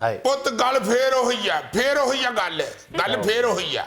ਪੁੱਤ ਗੱਲ ਫੇਰ ਉਹੀ ਆ ਗੱਲ ਫੇਰ ਉਹੀ ਆ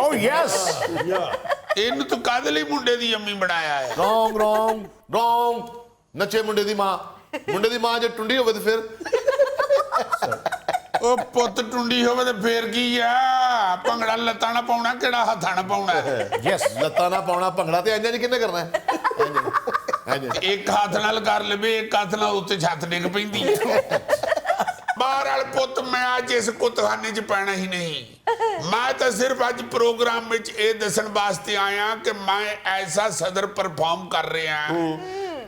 Oh yes. ਇਹਨੂੰ ਤੂੰ ਕਾਹਦੇ ਲਈ ਮੁੰਡੇ ਦੀ ਅੰਮੀ ਬਣਾਇਆ ਹੈ? Wrong. ਨੱਚੇ ਮੁੰਡੇ ਦੀ ਮਾਂ ਜੇ ਟੁੰਡੀ ਹੋਵੇ ਤੇ ਫਿਰ ਉਹ ਪੁੱਤ ਟੁੰਡੀ ਹੋਵੇ ਤੇ ਫੇਰ ਕੀ ਆ? ਭੰਗੜਾ ਲੱਤਾਂ ਨਾ ਪਾਉਣਾ ਕਿਹੜਾ ਹੱਥਾਂ ਨਾ ਪਾਉਣਾ? ਯੈਸ ਲੱਤਾਂ ਨਾ ਪਾਉਣਾ ਭੰਗੜਾ ਤੇ ਇੰਜ ਕਿੰਨੇ ਕਰਨਾ ਹੈ? ਇੱਕ ਹੱਥ ਨਾਲ ਕਰ ਲਵੇ, ਇੱਕ ਹੱਥ ਨਾਲ ਉੱਤੇ ਛੱਤ ਡਿੱਗ ਪੈਂਦੀ ਹੈ। ਬਾਹਰ ਵਾਲ ਪੁੱਤ ਮੈਂ ਅੱਜ ਇਸ ਕੁੱਤਖਾਨੇ 'ਚ ਪੈਣਾ ਹੀ ਨਹੀਂ। ਮੈਂ ਤਾਂ ਸਿਰਫ ਅੱਜ ਪ੍ਰੋਗਰਾਮ ਵਿੱਚ ਇਹ ਦੱਸਣ ਵਾਸਤੇ ਆਇਆ ਕਿ ਮੈਂ ਐਸਾ ਸਦਰ ਪਰਫਾਰਮ ਕਰ ਰਿਹਾ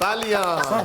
ਤਾਲੀਆਂ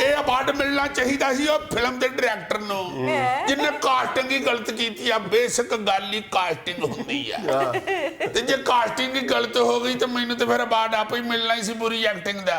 ਇਹ ਅਵਾਰਡ ਮਿਲਣਾ ਚਾਹੀਦਾ ਸੀ ਉਹ ਫਿਲਮ ਦੇ ਡਾਇਰੈਕਟਰ ਨੂੰ ਜਿਹਨੇ ਕਾਸਟਿੰਗ ਹੀ ਗਲਤ ਕੀਤੀ ਆ। ਬੇਸ਼ੱਕ ਗੱਲ ਹੀ ਕਾਸਟਿੰਗ ਹੁੰਦੀ ਆ ਤੇ ਜੇ ਕਾਸਟਿੰਗ ਹੀ ਗਲਤ ਹੋ ਗਈ ਤਾਂ ਮੈਨੂੰ ਤੇ ਫਿਰ ਅਵਾਰਡ ਆਪੇ ਹੀ ਮਿਲਣਾ ਹੀ ਸੀ ਪੂਰੀ ਐਕਟਿੰਗ ਦਾ।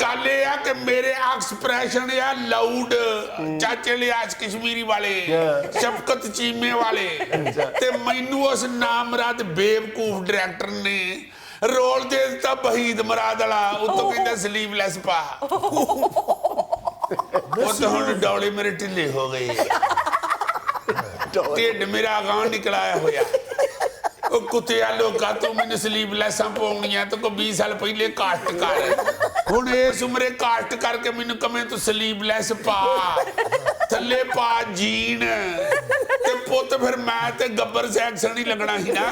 ਗੱਲ ਇਹ ਆ ਕਿ ਮੇਰੇ ਐਕਸਪ੍ਰੈਸ਼ਨ ਆ ਲਾਊਡ, ਚਾਚੇ ਲਿਆਜ ਕਸ਼ਮੀਰੀ ਵਾਲੇ, ਸ਼ਫਕਤ ਚੀਮੇ ਵਾਲੇ, ਤੇ ਮੈਨੂੰ ਉਸ ਨਾਮਰਦ ਬੇਵਕੂਫ ਡਾਇਰੈਕਟਰ ਨੇ ਰੋਲ ਦੇ ਦਿੱਤਾ ਵਹੀਦ ਮਰਾਦ ਵਾਲਾ। ਉਤੋਂ ਕਹਿੰਦਾ ਸਲੀਵਲੈਸ ਪਾ। ਉਹ ਤਾਂ ਹੁਣ ਡੌਲੇ ਮੇਰੇ ਢਿੱਲੇ ਹੋ ਗਏ, ਢਿੱਡ ਮੇਰਾ ਗਾਂ ਨਿਕਲਾਇਆ ਹੋਇਆ। ਉਹ ਕੁੱਤਿਆ ਲੋਕਾਂ ਤੋਂ ਮੈਨੂੰ ਸਲੀਵਲੈਸਾਂ ਪਾਉਣੀਆਂ ਤੇ ਕੋਈ 20 ਸਾਲ ਪਹਿਲੇ ਕਾਸਟ ਕਰ, ਹੁਣ ਇਸ ਉਮਰੇ ਕਾਸਟ ਕਰਕੇ ਮੈਨੂੰ ਕਵੇਂ ਤੂੰ ਸਲੀਵਲੈਸ ਪਾ, ਥੱਲੇ ਪਾ ਜੀਨ। ਤੇ ਪੁੱਤ ਫਿਰ ਮੈਂ ਤੇ ਗੱਬਰ ਸੈਕਸ਼ਨ ਹੀ ਲੱਗਣਾ ਸੀ ਨਾ।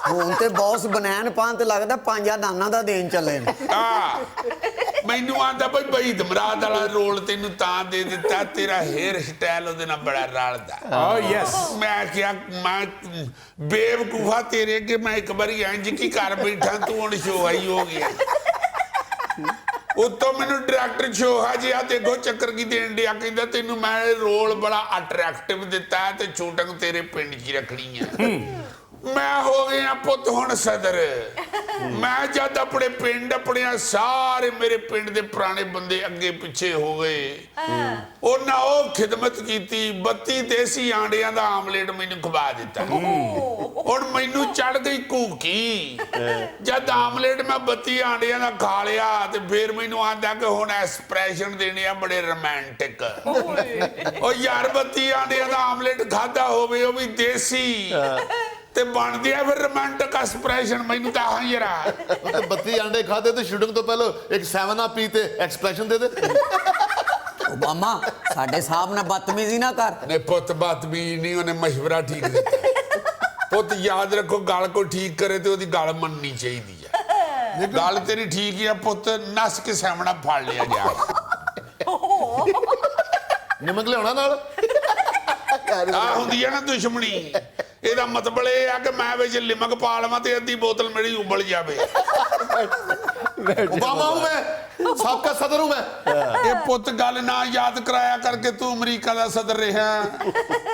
ਹੁਣ ਤੇ ਬੌਸ ਬਨੈਣ ਪਾਣ ਤੇ ਲੱਗਦਾ ਪੰਜਾਂ ਨਾਨਾਂ ਦਾ ਦੇਣ ਚੱਲੇ ਨੇ। ਮੈਨੂੰ ਆਂਦਾ ਬਈ ਦਮਰਾਦ ਵਾਲਾ ਰੋਲ ਤੈਨੂੰ ਤਾਂ ਦੇ ਦਿੱਤਾ, ਤੇਰਾ ਹੇਅਰ ਸਟਾਈਲ ਉਹਦੇ ਨਾਲ ਬੜਾ ਰਲਦਾ। Oh yes. ਮੈਂ ਕਿਹਾ ਮੈਂ ਬੇਵਕੂਫਾ ਤੇਰੇ ਅੱਗੇ ਮੈਂ ਇੱਕ ਵਾਰੀ ਇੰਜ ਕੀ ਕਰ ਬੈਠਾ, ਤੂੰ ਹੁਣ ਸ਼ੋਹਾ ਹੀ ਹੋ ਗਿਆ। ਉਤੋਂ ਮੈਨੂੰ ਡਾਇਰੈਕਟਰ ਸ਼ੋਹਾ ਜੀ ਆ ਦੇਖੋ ਚੱਕਰ ਕੀ ਦੇਣ ਡਿਆ, ਕਹਿੰਦਾ ਤੈਨੂੰ ਮੈਂ ਰੋਲ ਬੜਾ ਅਟਰੈਕਟਿਵ ਦਿੱਤਾ ਤੇ ਸ਼ੂਟਿੰਗ ਤੇਰੇ ਪਿੰਡ 'ਚ ਰੱਖਣੀ ਆ। ਮੈਂ ਹੋ ਗਿਆ ਪੁੱਤ ਹੁਣ ਸਦਰ। ਮੈਂ ਜਦ ਆਪਣੇ ਪਿੰਡ ਆਪਣੇ ਸਾਰੇ ਮੇਰੇ ਪਿੰਡ ਦੇ ਪੁਰਾਣੇ ਬੰਦੇ ਅੱਗੇ ਪਿੱਛੇ ਹੋ ਗਏ, ਉਹਨਾਂ ਉਹ ਖਿਦਮਤ ਕੀਤੀ, 32 ਦੇਸੀ ਆਂਡਿਆਂ ਦਾ ਆਮਲੇਟ ਮੈਨੂੰ ਖਵਾ ਦਿੱਤਾ। ਹੁਣ ਮੈਨੂੰ ਚੜ ਗਈ ਘੂਕੀ। ਜਦ ਆਮਲੇਟ ਮੈਂ 32 ਆਂਡਿਆਂ ਦਾ ਖਾ ਲਿਆ ਤੇ ਫਿਰ ਮੈਨੂੰ ਆਂਦਾ ਕਿ ਹੁਣ ਐਕਸਪ੍ਰੈਸ਼ਨ ਦੇਣੇ ਆ ਬੜੇ ਰੋਮਾਂਟਿਕ। ਉਹ ਯਾਰ 32 ਆਂਡਿਆਂ ਦਾ ਆਮਲੇਟ ਖਾਦਾ ਹੋਵੇ ਉਹ ਵੀ ਦੇਸੀ ਤੇ ਬਣਦੀ ਆ ਫਿਰ ਰੋਮਾਂਟਿਕ ਐਕਸਪ੍ਰੈਸ਼ਨ। ਮੈਨੂੰ ਤਾਂ ਹਾਂ ਯਾਰ ਤੇ 32 ਅੰਡੇ ਖਾਦੇ ਤੇ ਸ਼ੂਟਿੰਗ ਤੋਂ ਪਹਿਲਾਂ ਇੱਕ 7 ਅਪ ਪੀ ਤੇ ਐਕਸਪ੍ਰੈਸ਼ਨ ਦੇ ਦੇ। ਓਬਾਮਾ ਸਾਡੇ ਸਾਹਿਬ ਨਾਲ ਬਦਤਮੀਜ਼ੀ ਨਾ ਕਰ। ਨੇ ਪੁੱਤ ਬਦਤਮੀਜ਼ ਨਹੀਂ, ਉਹਨੇ ਮਸ਼ਵਰਾ ਠੀਕ ਦਿੱਤਾ। ਪੁੱਤ ਯਾਦ ਰੱਖੋ, ਗੱਲ ਕੋਈ ਠੀਕ ਕਰੇ ਤੇ ਉਹਦੀ ਗੱਲ ਮੰਨਣੀ ਚਾਹੀਦੀ ਆ। ਗੱਲ ਤੇਰੀ ਠੀਕ ਆ ਪੁੱਤ, ਨੱਸ ਕੇ ਸਾਹਮਣਾ ਫੜ ਲਿਆ ਜਾ। ਨਿਮਕ ਲਿਆਉਣਾ ਨਾਲ ਆ ਹੁੰਦੀ ਆ ਨਾ ਦੁਸ਼ਮਣੀ। ਇਹਦਾ ਮਤਲਬ ਇਹ ਆ ਕਿ ਮੈਂ ਵਿੱਚ ਲਿਮਕ ਪਾ ਲਵਾਂ ਤੇ ਅੱਧੀ ਬੋਤਲ ਮੇਰੀ ਉਬਲ ਜਾਵੇ। ਓਬਾਮਾ ਹੂੰ ਮੈਂ, ਸਾਬਕਾ ਸਦਰ ਹੂੰ ਮੈਂ। ਇਹ ਪੁੱਤ ਗੱਲ ਨਾ ਯਾਦ ਕਰਾਇਆ ਕਰਕੇ ਤੂੰ ਅਮਰੀਕਾ ਦਾ ਸਦਰ ਰਿਹਾ।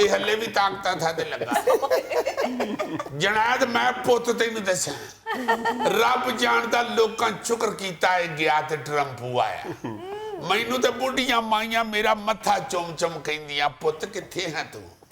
ਇਹ ਹੱਲੇ ਵੀ ਤਾਕਤਾਂ ਥਾਤੇ ਲੱਗਾ ਜਨਾਦ ਮੈਂ ਪੁੱਤ ਤੈਨੂੰ ਦੱਸਾਂ ਰੱਬ ਜਾਣਦਾ ਲੋਕਾਂ ਸ਼ੁਕਰ ਕੀਤਾ ਹੈ ਗਿਆ ਤੇ ਟਰੰਪ ਆਇਆ ਮੈਨੂੰ ਤੇ ਬੁੱਢੀਆਂ ਮਾਈਆਂ ਮੇਰਾ ਮੱਥਾ ਚੁੰਮ ਚੁੰਮ ਕਹਿੰਦੀਆਂ ਪੁੱਤ ਕਿੱਥੇ ਹੈ ਤੂੰ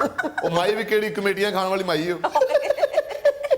ਉਹ ਮਾਈ ਵੀ ਕਿਹੜੀ ਕਮੇਟੀਆਂ ਖਾਣ ਵਾਲੀ ਮਾਈ ਹੋ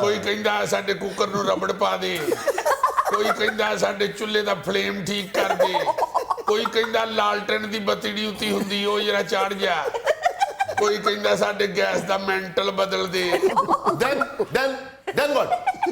ਕੋਈ ਕਹਿੰਦਾ ਸਾਡੇ ਕੁੱਕਰ ਨੂੰ ਰਬੜ ਪਾ ਦੇ ਕੋਈ ਕਹਿੰਦਾ ਸਾਡੇ ਚੁੱਲ੍ਹੇ ਦਾ ਫਲੇਮ ਠੀਕ ਕਰ ਦੇ ਕੋਈ ਕਹਿੰਦਾ ਲਾਲਟਨ ਦੀ ਬੱਤੀ ਨਹੀਂ ਉੱਤੀ ਹੁੰਦੀ ਉਹ ਜਰਾ ਚਾੜ ਜਾ ਕੋਈ ਕਹਿੰਦਾ ਸਾਡੇ ਗੈਸ ਦਾ ਮੈਂਟਲ ਬਦਲ ਦੇ then what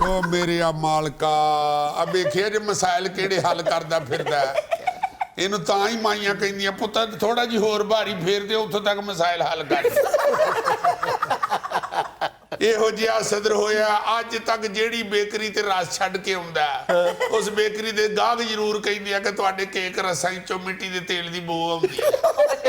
ਉਹ ਮੇਰੇ ਆ ਮਾਲਕਾ ਆ ਵੇਖਿਆ ਜੇ ਮਸਾਇਲ ਕਿਹੜੇ ਹੱਲ ਕਰਦਾ ਫਿਰਦਾ ਇਹਨੂੰ ਤਾਂ ਹੀ ਮਾਈਆਂ ਕਹਿੰਦੀਆਂ ਪੁੱਤ ਥੋੜਾ ਜਿਹੀ ਹੋਰ ਭਾਰੀ ਫੇਰ ਦੇ ਉੱਥੋਂ ਤੱਕ ਮਸਾਇਲ ਹੱਲ ਕਰ ਇਹੋ ਜਿਹਾ ਸਦਰ ਹੋਇਆ ਅੱਜ ਤੱਕ ਜਿਹੜੀ ਬੇਕਰੀ ਤੇ ਰਸ ਛੱਡ ਕੇ ਆਉਂਦਾ ਉਸ ਬੇਕਰੀ ਦੇ ਗਾਹਕ ਜ਼ਰੂਰ ਕਹਿੰਦੇ ਆ ਕਿ ਤੁਹਾਡੇ ਕੇਕ ਰਸਾਂ ਚੋਂ ਮਿੱਟੀ ਦੇ ਤੇਲ ਦੀ ਬੋ ਆਉਂਦੀ ਹੈ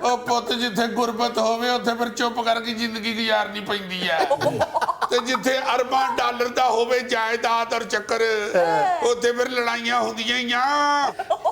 ਉਹ ਪੁੱਤ ਜਿੱਥੇ ਗੁਰਬਤ ਹੋਵੇ ਉੱਥੇ ਫਿਰ ਚੁੱਪ ਕਰਕੇ ਜ਼ਿੰਦਗੀ ਗੁਜ਼ਾਰਨੀ ਪੈਂਦੀ ਹੈ ਤੇ ਜਿੱਥੇ ਅਰਬਾਂ ਡਾਲਰ ਦਾ ਹੋਵੇ ਜਾਇਦਾਦ ਔਰ ਚੱਕਰ ਉੱਥੇ ਫਿਰ ਲੜਾਈਆਂ ਹੁੰਦੀਆਂ ਹੀ ਆ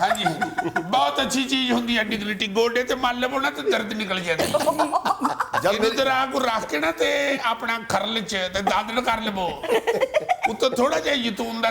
ਹਾਂਜੀ ਬਹੁਤ ਅੱਛੀ ਚੀਜ਼ ਹੁੰਦੀ ਹੈ ਡਿਗਨਿਟੀ ਗੋਡੇ ਤੇ ਮੰਨ ਲਵੋ ਨਾ ਤੇ ਦਰਦ ਨਿਕਲ ਜਾਂਦਾ ਜਦ ਇਧਰ ਆ ਕੋ ਰੱਖ ਕੇ ਨਾ ਤੇ ਆਪਣਾ ਖਰਲ ਚ ਤੇ ਦਾਦੜ ਕਰ ਲਵੋ ਉੱਤੋਂ ਥੋੜਾ ਜਿਹਾ ਜੈਤੂਨ ਦਾ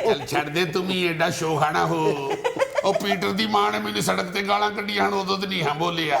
ਚੱਲ ਛੱਡ ਦੇ ਤੂੰ ਵੀ ਐਡਾ ਸ਼ੋਅ ਖਾਣਾ ਹੋ ਉਹ ਪੀਟਰ ਦੀ ਮਾਂ ਨੇ ਮੈਨੂੰ ਸੜਕ ਤੇ ਗਾਲਾਂ ਕੱਢੀਆਂ ਹਨ ਉਦੋਂ ਤੇ ਨਹੀਂ ਹਾਂ ਬੋਲਿਆ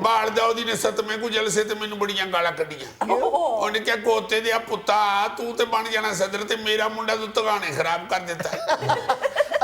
ਬਾਲਦਾ ਉਹਦੀ ਨੇ ਸਤਵੇਂ ਕੋ ਜਲਸੇ ਤੇ ਮੈਨੂੰ ਬੜੀਆਂ ਗਾਲਾਂ ਕੱਢੀਆਂ ਉਹਨੇ ਕਿਹਾ ਕੋਤੇ ਦੇ ਆ ਪੁੱਤਾ ਤੂੰ ਤੇ ਬਣ ਜਾਣਾ ਸਦਰ ਤੇ ਮੇਰਾ ਮੁੰਡਾ ਤੂੰ ਤਗਾਣੇ ਖਰਾਬ ਕਰ ਦਿੱਤਾ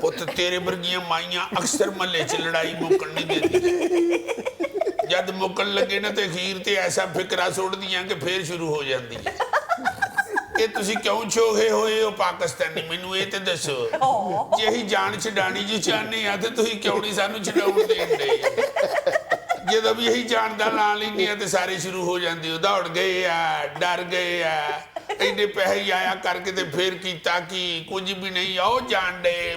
ਪੁੱਤ ਤੇਰੇ ਵਰਗੀਆਂ ਮਾਈਆਂ ਅਕਸਰ ਮਹੱਲੇ 'ਚ ਲੜਾਈ ਮੁੱਕਣ ਨਹੀਂ ਦਿੰਦੀ ਜਦ ਮੁੱਕਣ ਲੱਗੇ ਨਾ ਤੇ ਅਖੀਰ ਤੇ ਐਸਾ ਫਿਕਰਾ ਸੁੱਟਦੀਆਂ ਕਿ ਫੇਰ ਸ਼ੁਰੂ ਹੋ ਜਾਂਦੀ ਹੈ ਇਹ ਤੁਸੀਂ ਕਿਉਂ ਛੋਹੇ ਹੋਏ ਹੋ ਪਾਕਿਸਤਾਨੀ ਮੈਨੂੰ ਇਹ ਤੇ ਦੱਸੋ ਜੇ ਅਸੀਂ ਜਾਨ ਛਡਾਣੀ ਜੀ ਚਾਹਨੇ ਆ ਤੇ ਤੁਸੀਂ ਕਿਉਂ ਨਹੀਂ ਸਾਨੂੰ ਛਡਾਉਣ ਦੇਂਦੇ ਜਦੋਂ ਵੀ ਅਸੀਂ ਜਾਨ ਦਾ ਨਾਂ ਲੈਂਦੇ ਆ ਤੇ ਸਾਰੇ ਸ਼ੁਰੂ ਹੋ ਜਾਂਦੇ ਉਹ ਦੌੜ ਗਏ ਆ ਡਰ ਗਏ ਆ ਇੰਨੇ ਪੈਸੇ ਆਇਆ ਕਰਕੇ ਤੇ ਫੇਰ ਕੀਤਾ ਕਿ ਕੁਝ ਵੀ ਨਹੀਂ ਆਓ ਜਾਣ ਦੇ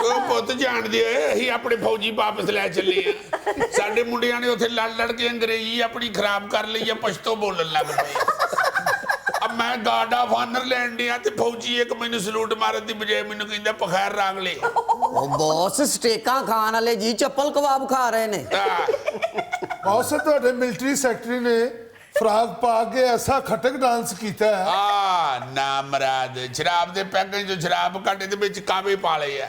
ਉਹ ਪੁੱਤ ਜਾਣਦੇ ਅਸੀਂ ਆਪਣੇ ਫੌਜੀ ਵਾਪਸ ਲੈ ਚੱਲੇ ਆ ਸਾਡੇ ਮੁੰਡਿਆਂ ਨੇ ਉੱਥੇ ਲੜ ਲੜ ਕੇ ਅੰਗਰੇਜ਼ੀ ਆਪਣੀ ਖਰਾਬ ਕਰ ਲਈ ਆ ਪਸ਼ਤੋ ਬੋਲਣ ਲੱਗ ਪਏ ਅਬ ਮੈਂ ਗਾਰਡ ਆਫ ਆਨਰ ਲੈਣ ਡਿਆ ਤੇ ਫੌਜੀ ਇੱਕ ਮੈਨੂੰ ਸਲੂਟ ਮਾਰਨ ਦੀ ਬਜਾਏ ਮੈਨੂੰ ਕਹਿੰਦਾ ਪਖੈਰ ਰਾਗ ਲੈ ਉਹ ਬੌਸ ਸਟੇਕਾਂ ਖਾਣ ਵਾਲੇ ਜੀ ਚੱਪਲ ਕਬਾਬ ਖਾ ਰਹੇ ਨੇ ਬੌਸ ਤੁਹਾਡੇ ਮਿਲਟਰੀ ਸੈਕਟਰੀ ਨੇ ਫਰਾਕ ਪਾ ਕੇ ਐਸਾ ਖਟਕ ਡਾਂਸ ਕੀਤਾ ਹੈ ਆ ਨਾ ਮਰਾਦ ਸ਼ਰਾਬ ਦੇ ਪੈਕੇਜ ਜੋ ਸ਼ਰਾਬ ਕੱਢੇ ਦੇ ਵਿੱਚ ਕਾਵੇ ਪਾ ਲਏ ਆ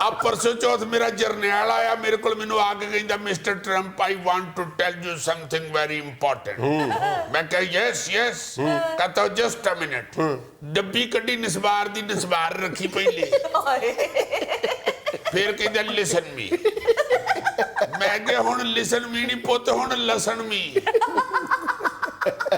ਆ ਪਰਸੋਂ ਚੌਥ ਮੇਰਾ ਜਰਨੈਲ ਆਇਆ ਮੇਰੇ ਕੋਲ ਮੈਨੂੰ ਆ ਕੇ ਕਹਿੰਦਾ mister Trump I want to tell you something very important ਮੈਂ ਕਿਹਾ ਯੈਸ ਕਹਤਾ ਜਸਟ ਅ ਮਿੰਟ ਡੱਬੀ ਕੱਢੀ ਨਿਸਬਾਰ ਦੀ ਨਿਸਬਾਰ ਰੱਖੀ ਪਹਿਲੇ ਫਿਰ ਕਹਿੰਦਾ ਲਿਸਨ ਮੀ ਮੈਂ ਕਿਹਾ ਹੁਣ ਲਿਸਨ ਮੀ ਨਹੀਂ ਪੁੱਤ ਹੁਣ ਲਸਣ ਮੀ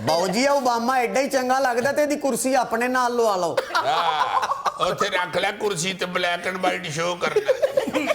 ਬਾਊ ਜੀ ਓਬਾਮਾ ਐਡਾ ਹੀ ਚੰਗਾ ਲੱਗਦਾ ਤੇ ਇਹਦੀ ਕੁਰਸੀ ਆਪਣੇ ਨਾਲ ਲਵਾ ਲਓ ਉੱਥੇ ਰੱਖ ਲੈ ਕੁਰਸੀ ਤੇ ਬਲੈਕ ਐਂਡ ਵਾਈਟ ਸ਼ੋ ਕਰਨਾ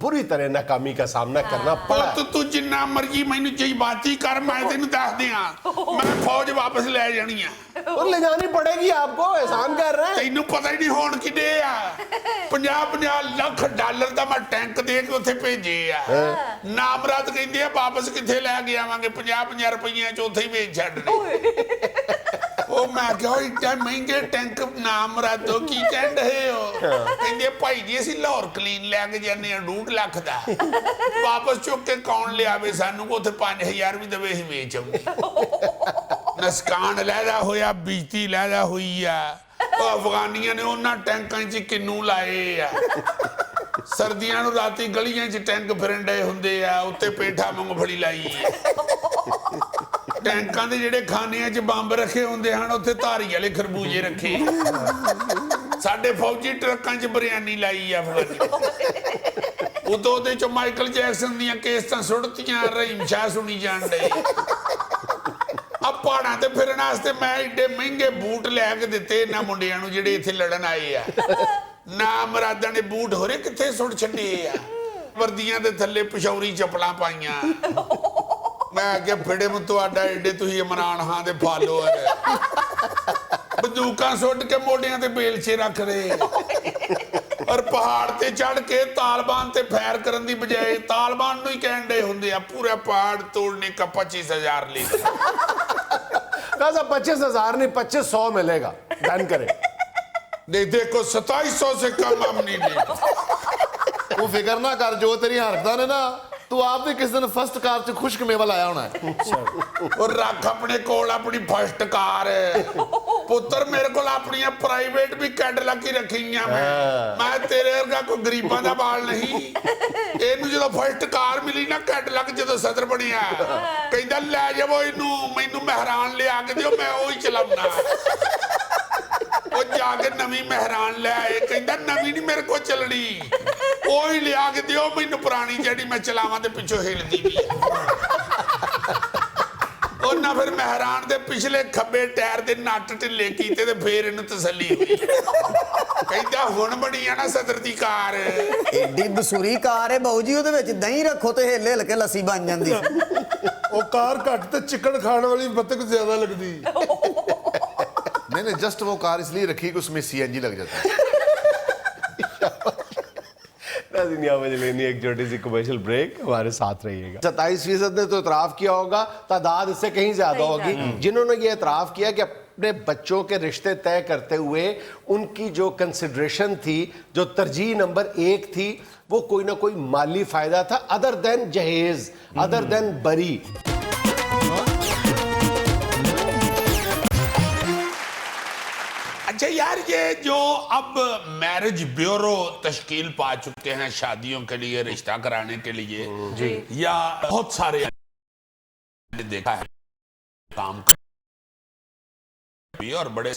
پوری طرح ناکامی کا سامنا کرنا پڑا ہے۔ تو جننا مرضی مینوں جذباتی کر میں تینوں دس دیاں میں فوج واپس لے جانی ہے اور لے جانی پڑے گی آپ کو، احسان کر رہے ہیں۔ تینوں پتہ ہی نہیں ہون کڈے آ 50-50 لاکھ ڈالر دا میں ٹینک دے کے اتھے بھیجے آ نامراد کہندے آ واپس کتھے لے کے آواں گے 50-50 روپیے چ اتھے ہی بھیج چھڈنے او میں کہو ایڈے مہنگے ٹینک نامرادو کی کہن رہے ہو کہندے بھائی جی اسی لاہور کلین لے کے جانے 2.5 لاکھ دا واپس چک کے کون لے آوے سانوں کو اتھے 5000 بھی دے ہی ویچ آؤں نسکان لہدا ہویا بیجتی لہدا ہوئی ہے افغانیاں نے انہاں ٹینکاں چ کنوں لائے ہے سردیاں نوں راتی گلیاں چ ٹینک پھرن ڈے ہوندے آ اوتے پیٹھا مونگ پھڑی لائی ہے ٹینکاں دے جڑے کھانیاں چ بمب رکھے ہوندے ہن اوتھے دھاری والے خربوزے رکھے ساڈے فوجی ٹرکاں چ بریانی لائی ہے افغانی اتوں دے چ مائیکل جیکسن دیاں کیسٹاں سٹتیاں رحیم شاہ سنی جان ڈے اب پہاڑاں تے پھرن واسطے میں ایڈے مہنگے بوٹ لے کے دتے انہاں منڈیاں نوں جڑے ایتھے لڑن آئے آ نامراداں نے بوٹ ہورے کتھے سٹ چھڈے آ وردیاں دے تھلے پشوری چپلاں پائیاں میں کہ پھڑے میں تو آڈا ایڈے تو ہی عمران ہاں دے فالوور بندوقاں سٹ کے موڑیاں تے بیلچے رکھ رہے اور پہاڑ تے چڑھ کے طالبان تے پھیر کرن دی بجائے طالبان نو ہی کہن دے ہوندے پورا پہاڑ توڑنے کا 25,000 لے کہا صاحب 25,000 نہیں 2500 ملے گا ڈن کرے دیکھو 2700 سے کم ہم نہیں لے وہ فکر نہ کر جو تیری حرکتاں نے نا تو آپ بھی کس دن فرسٹ کار سے خشک میوہ لایا ہونا ہے اور رکھ اپنے کول اپنی فرسٹ کار پتر میرے کول اپنی پرائیویٹ بھی کیڈلک ہی رکھیاں میں تیرے ورگا کوئی غریباں دا بال نہیں اینو جدوں فرسٹ کار ملی نا کیڈلک جدوں صدر بنیا کہندا لے جاؤ اینو مینوں مہران لے آ کے دیو میں وہی چلاونا وہ جا کے نویں مہران لے آئے کہندا نویں نہیں میرے کو چلنی وہی لے آ کے دیو مینوں پرانی جڑی میں چلاواں تے پچھوں ہلدی بھی اور نہ پھر مہران دے پچھلے کھبے ٹائر دے نٹ ٹلے کیتے تے پھر انہوں تسلی ہوئی کہندا ہن بنی آ نا صدر دی کار ایڈی بسوری کار ہے بہو جی ਉਹਦੇ ਵਿੱਚ ਦਹੀਂ ਰੱਖੋ ਤੇ ਹਿੱਲ ਹਿੱਲ ਕੇ ਲੱਸੀ ਬਣ ਜਾਂਦੀ ਉਹ ਕਾਰ ਘੱਟ ਤੇ ਚਿਕਨ ਖਾਣ ਵਾਲੀ ਬਤਕ ਜ਼ਿਆਦਾ ਲੱਗਦੀ نہیں نہیں جسٹ وہ کار اس لیے رکھی کہ اس میں سی این جی لگ جاتا ہے ناظرین یہاں مجھے لینی ایک چھوٹی سی کمرشل بریک ہمارے ساتھ رہیے گا 27% نے تو اعتراف کیا ہوگا تعداد اس سے کہیں زیادہ ہوگی جنہوں نے یہ اعتراف کیا کہ اپنے بچوں کے رشتے طے کرتے ہوئے ان کی جو کنسیڈریشن تھی جو ترجیح نمبر 1 تھی وہ کوئی نہ کوئی مالی فائدہ تھا ادر دین جہیز ادر دین بری اچھا یار یہ جو اب میرج بیورو تشکیل پا چکے ہیں شادیوں کے لیے رشتہ کرانے کے لیے یا بہت سارے دیکھا ہے کام کر اور بڑے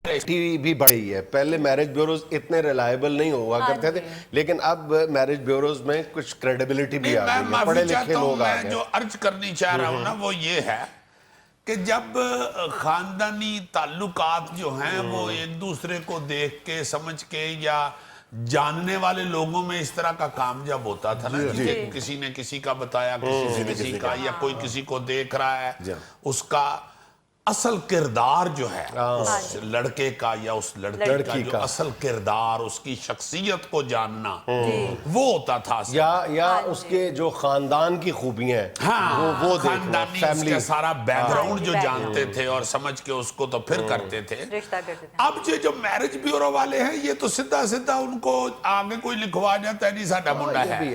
ٹی وی بھی بڑھی ہے پہلے میرج بیوروز اتنے ریلائبل نہیں ہوا کرتے تھے لیکن اب میرج بیوروز میں کچھ کریڈیبلٹی بھی آ گئی ہے پڑھے لکھے لوگ آ گئے جو عرض کرنی چاہ رہا ہوں نا وہ یہ ہے کہ جب خاندانی تعلقات جو ہیں وہ ایک دوسرے کو دیکھ کے سمجھ کے یا جاننے والے لوگوں میں اس طرح کا کام جب ہوتا تھا نا کہ کسی نے کسی کا بتایا کسی کا یا کوئی کسی کو دیکھ رہا ہے اس کا اصل کردار جو ہے اس لڑکے کا یا اس لڑکی کا جو اصل کردار اس کی شخصیت کو جاننا وہ ہوتا تھا یا اس کے جو خاندان کی خوبیاں ہیں وہ خاندانی اس کا سارا بیک گراؤنڈ جو جانتے تھے اور سمجھ کے اس کو تو پھر کرتے تھے اب جو میرج بیورو والے ہیں یہ تو سدھا سدھا ان کو آگے کوئی لکھوا جاتا ہے نہیں ساڈا منڈا ہے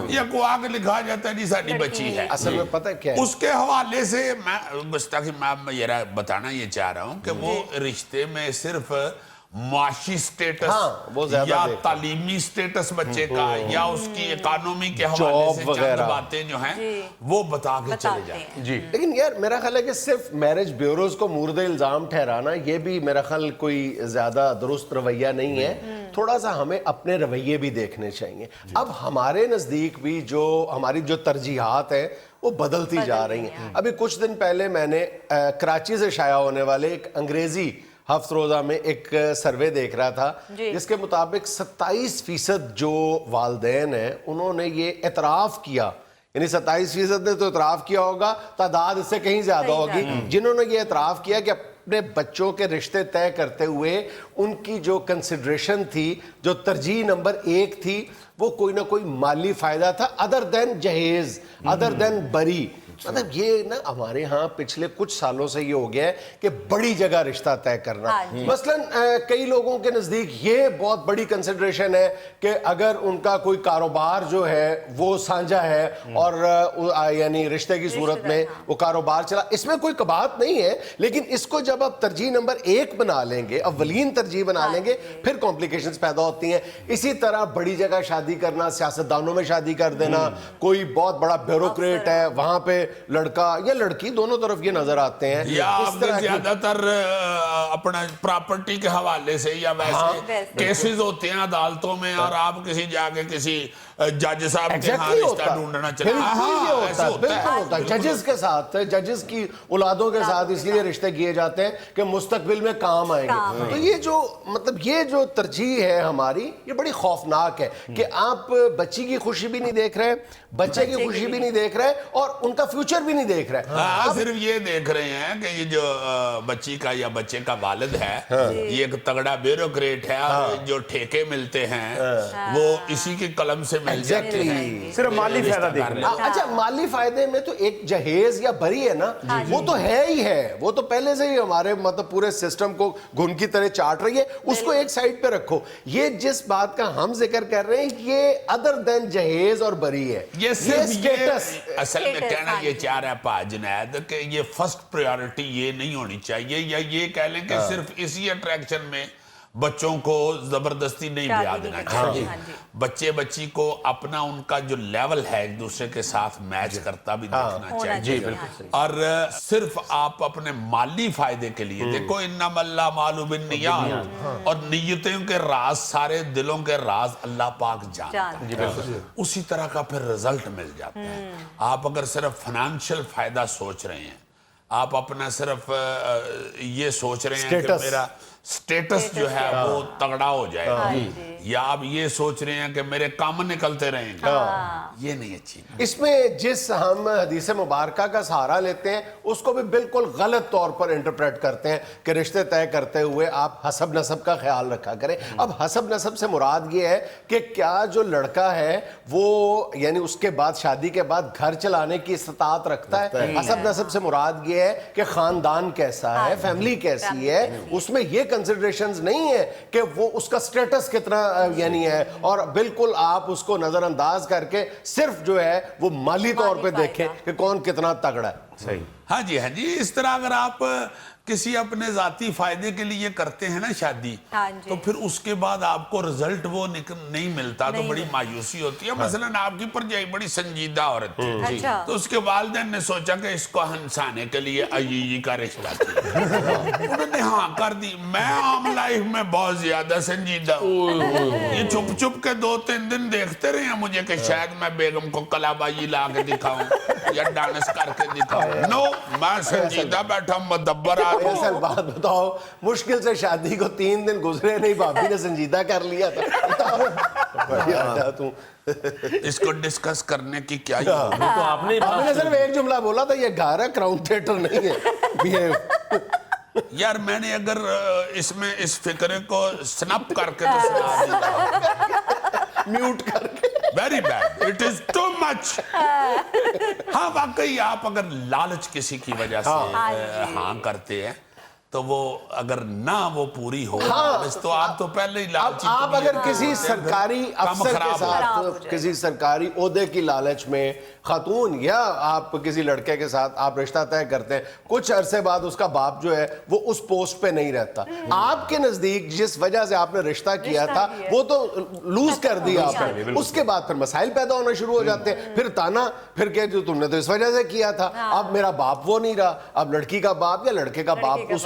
یا کوئی آگے لکھا جاتا ہے نہیں ساڈی بچی ہے اصل میں پتہ کیا ہے اس کے حوالے سے میں گستاخی میں بتانا یہ چاہ رہا ہوں کہ وہ رشتے میں صرف معاشی سٹیٹس یا تعلیمی سٹیٹس بچے کا یا اس کی اکانومی کے حوالے سے چند باتیں جو ہیں وہ بتا کے چلے جاتے ہیں جی لیکن یار میرا خیال ہے کہ صرف میرج بیوروز کو مورد الزام ٹھہرانا یہ بھی میرا خیال کوئی زیادہ درست رویہ نہیں ہے تھوڑا سا ہمیں اپنے رویے بھی دیکھنے چاہیے. اب ہمارے نزدیک بھی جو ہماری جو ترجیحات ہیں وہ بدلتی جا رہی ہیں. ابھی کچھ دن پہلے میں نے کراچی سے شائع ہونے والے ایک انگریزی ہفت روزہ میں ایک سروے دیکھ رہا تھا جس کے مطابق 27% جو والدین ہیں انہوں نے یہ اعتراف کیا, یعنی 27% نے تو اعتراف کیا ہوگا, تعداد اس سے کہیں زیادہ ہوگی, جنہوں نے یہ اعتراف کیا کہ اپنے بچوں کے رشتے طے کرتے ہوئے ان کی جو کنسیڈریشن تھی, جو ترجیح نمبر 1 تھی, وہ کوئی نہ کوئی مالی فائدہ تھا ادر دین جہیز, ادر دین بری. مطلب یہ نا ہمارے ہاں پچھلے کچھ سالوں سے یہ ہو گیا ہے کہ بڑی جگہ رشتہ طے کرنا. مثلاً کئی لوگوں کے نزدیک یہ بہت بڑی کنسیڈریشن ہے کہ اگر ان کا کوئی کاروبار جو ہے وہ سانجھا ہے اور یعنی رشتے کی صورت میں وہ کاروبار چلا, اس میں کوئی کباہت نہیں ہے, لیکن اس کو جب آپ ترجیح نمبر 1 بنا لیں گے, اولین ترجیح بنا لیں گے, پھر کمپلیکیشنز پیدا ہوتی ہیں. اسی طرح بڑی جگہ شادی کرنا, سیاستدانوں میں شادی کر دینا, کوئی بہت بڑا بیوروکریٹ ہے وہاں پہ لڑکا یا لڑکی دونوں طرف یہ نظر آتے ہیں, یا آپ کے زیادہ تر اپنا پراپرٹی کے حوالے سے یا ویسے کیسز ہوتے ہیں عدالتوں میں, اور آپ کسی جا کے کسی جج صاحب کے ہاں رشتہ ڈھونڈنا ہوتا ہے ججز کے ساتھ, ججز کی اولادوں کے ساتھ اس لیے رشتے کیے جاتے ہیں کہ مستقبل میں کام آئیں گے. تو یہ جو مطلب یہ جو ترجیح ہے ہماری, یہ بڑی خوفناک ہے کہ آپ بچی کی خوشی بھی نہیں دیکھ رہے, بچے کی خوشی بھی نہیں دیکھ رہے, اور ان کا فیوچر بھی نہیں دیکھ رہے. ہاں, صرف یہ دیکھ رہے ہیں کہ یہ جو بچی کا یا بچے کا والد ہے یہ ایک تگڑا بیوروکریٹ ہے, اور جو ٹھیکے ملتے ہیں وہ اسی کے قلم سے مل جاتے ہیں, صرف مالی فائدہ دیکھ رہے ہیں. اچھا, مالی فائدے میں تو ایک جہیز یا بری ہے نا, وہ تو ہے ہی ہے, وہ تو پہلے سے ہی ہمارے مطلب پورے سسٹم کو گھن کی طرح چاٹ رہی ہے, اس کو ایک سائڈ پہ رکھو. یہ جس بات کا ہم ذکر کر رہے ہیں یہ ادر دین جہیز اور بری ہے. یہ صرف اصل میں کہنا یہ چاہ رہا ہے پا جنید کہ یہ فرسٹ پریورٹی یہ نہیں ہونی چاہیے, یا یہ کہہ لیں کہ صرف اسی اٹریکشن میں بچوں کو زبردستی نہیں بیا دینا چاہیے. بچے بچی کو اپنا ان کا جو لیول ہے ایک دوسرے کے ساتھ میچ کرتا بھی دیکھنا چاہیے, اور صرف آپ اپنے مالی فائدے کے لیے دیکھو انما الاعمال بالنیات, اور نیتوں کے راز, سارے دلوں کے راز اللہ پاک جانتا ہے, اسی طرح کا پھر رزلٹ مل جاتا ہے. آپ اگر صرف فائنانشل فائدہ سوچ رہے ہیں, آپ اپنا صرف یہ سوچ رہے ہیں کہ میرا سٹیٹس جو ہے وہ تگڑا ہو جائے گا, یا آپ یہ سوچ رہے ہیں کہ میرے کام نکلتے رہیں گے, یہ نہیں اچھی. اس میں جس ہم حدیث مبارکہ کا سہارا لیتے ہیں اس کو بھی بالکل غلط طور پر انٹرپریٹ کرتے ہیں کہ رشتے طے کرتے ہوئے آپ حسب نسب کا خیال رکھا کریں. اب حسب نسب سے مراد یہ ہے کہ کیا جو لڑکا ہے وہ یعنی اس کے بعد شادی کے بعد گھر چلانے کی استطاعت رکھتا ہے. حسب نسب سے مراد یہ ہے کہ خاندان کیسا ہے, فیملی کیسی ہے, اس میں یہ کنسیڈریشنز نہیں ہے کہ وہ اس کا سٹیٹس کتنا یعنی ہے, اور بالکل آپ اس کو نظر انداز کر کے صرف جو ہے وہ مالی طور پہ دیکھیں کہ کون کتنا تگڑا ہے. صحیح. ہاں جی, ہاں جی, اس طرح اگر آپ کسی اپنے ذاتی فائدے کے لیے کرتے ہیں نا شادی, تو پھر اس کے بعد آپ کو رزلٹ وہ نہیں ملتا تو بڑی مایوسی ہوتی ہے. مثلاً آپ کی پرجائی بڑی سنجیدہ عورت تھی, تو اس کے والدین نے سوچا کہ اس کو ہنسانے کے لیے عیی کا رشتہ کیا, انہوں نے ہاں کر دی. میں عام لائف میں بہت زیادہ سنجیدہ ہوں, یہ چھپ چھپ کے 2-3 دن دیکھتے رہے ہیں مجھے کہ شاید میں بیگم کو کلابائی لا کے دکھاؤں یا ڈانس کر کے دکھاؤں. نو, میں سنجیدہ بیٹھا مدبر آ اصل بات بتاؤ, مشکل سے شادی کو 3 دن گزرے نہیں, بھابی نے سنجیدہ کر لیا تھا. اس کو ڈسکس کرنے کی کیا بھابی نے صرف ایک جملہ بولا تھا, یہ گھر ہے, کراؤن تھیٹر نہیں ہے. یار میں نے اگر اس میں اس فکرے کو سنپ کر کے تو سنا دیا, میوٹ کر کے, very bad, it is too much. ہاں واقعی آپ اگر لالچ کسی کی وجہ سے ہاں کرتے ہیں تو وہ اگر نہ وہ پوری ہو تو آپ تو پہلے ہی لالچی. آپ اگر کسی سرکاری افسر کے ساتھ کسی سرکاری عہدے کی لالچ میں خاتون یا آپ کسی لڑکے کے ساتھ آپ رشتہ طے کرتے ہیں, کچھ عرصے بعد اس کا باپ جو ہے وہ اس پوسٹ پہ نہیں رہتا, آپ کے نزدیک جس وجہ سے آپ نے رشتہ کیا تھا وہ تو لوز کر دیا آپ نے, اس کے بعد پھر مسائل پیدا ہونا شروع ہو جاتے ہیں, پھر تانا پھر کہ جو تم نے تو اس وجہ سے کیا تھا, اب میرا باپ وہ نہیں رہا, اب لڑکی کا باپ یا لڑکے کا باپ اس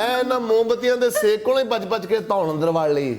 ਐ ਨਾ ਮੋਮਬੱਤੀਆਂ ਦੇ ਸੇਕ ਕੋਲੋਂ ਹੀ ਬਚ ਕੇ ਧੌਣ ਅੰਦਰ ਵੜ ਲਈ।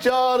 4